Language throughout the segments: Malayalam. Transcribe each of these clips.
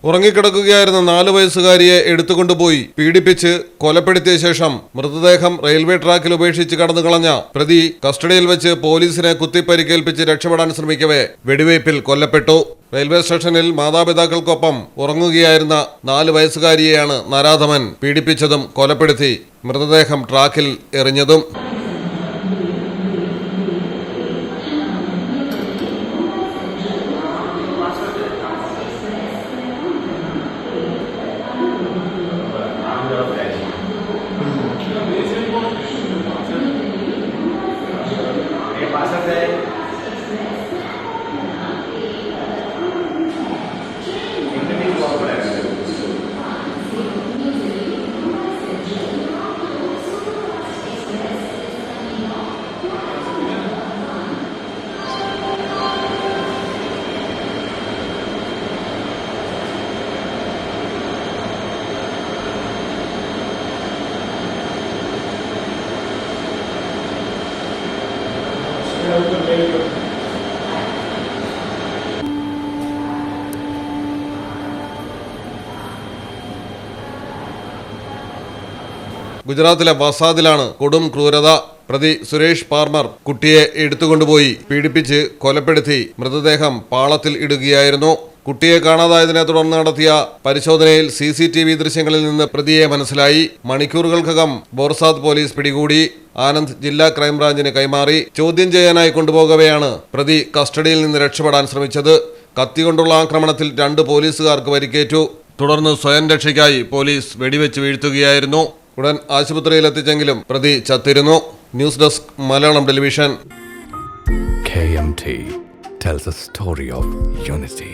ഉറങ്ങിക്കിടക്കുകയായിരുന്ന 4 വയസ്സുകാരിയെ എടുത്തുകൊണ്ടുപോയി പീഡിപ്പിച്ച് കൊലപ്പെടുത്തിയ ശേഷം മൃതദേഹം റെയിൽവേ ട്രാക്കിൽ ഉപേക്ഷിച്ച് കടന്നുകളഞ്ഞ പ്രതി കസ്റ്റഡിയിൽ വെച്ച് പോലീസിനെ കുത്തിപ്പരിക്കേൽപ്പിച്ച് രക്ഷപ്പെടാൻ ശ്രമിക്കവേ വെടിവയ്പിൽ കൊല്ലപ്പെട്ടു. റെയിൽവേ സ്റ്റേഷനിൽ മാതാപിതാക്കൾക്കൊപ്പം ഉറങ്ങുകയായിരുന്ന 4 വയസ്സുകാരിയെയാണ് നരാധമൻ പീഡിപ്പിച്ചതും കൊലപ്പെടുത്തി മൃതദേഹം ട്രാക്കിൽ എറിഞ്ഞതും. ഗുജറാത്തിലെ വസാദിലാണ് കൊടും ക്രൂരത. പ്രതി സുരേഷ് പാർമർ കുട്ടിയെ എടുത്തുകൊണ്ടുപോയി പീഡിപ്പിച്ച് കൊലപ്പെടുത്തി മൃതദേഹം പാളത്തിൽ ഇടുകയായിരുന്നു. കുട്ടിയെ കാണാതായതിനെ തുടർന്ന് നടത്തിയ പരിശോധനയിൽ CCTV ദൃശ്യങ്ങളിൽ നിന്ന് പ്രതിയെ മനസ്സിലായി. മണിക്കൂറുകൾക്കകം ബോർസാദ് പോലീസ് പിടികൂടി ആനന്ദ് ജില്ലാ ക്രൈംബ്രാഞ്ചിന് കൈമാറി. ചോദ്യം ചെയ്യാനായി കൊണ്ടുപോകവെയാണ് പ്രതി കസ്റ്റഡിയിൽ നിന്ന് രക്ഷപ്പെടാൻ ശ്രമിച്ചത്. കത്തികൊണ്ടുള്ള ആക്രമണത്തിൽ 2 പോലീസുകാർക്ക് പരിക്കേറ്റു. തുടർന്ന് സ്വയം രക്ഷയ്ക്കായി പോലീസ് വെടിവെച്ച് വീഴ്ത്തുകയായിരുന്നു. ഉടൻ ആശുപത്രിയിലെത്തിച്ചെങ്കിലും പ്രതി ചത്തിരുന്നു. News desk Malayalam television. KMT tells a story of unity.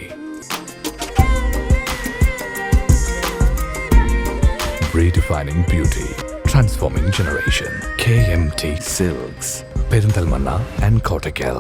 Redefining beauty, transforming generation. KMT Silks, Perinthalmanna and Kottakkal.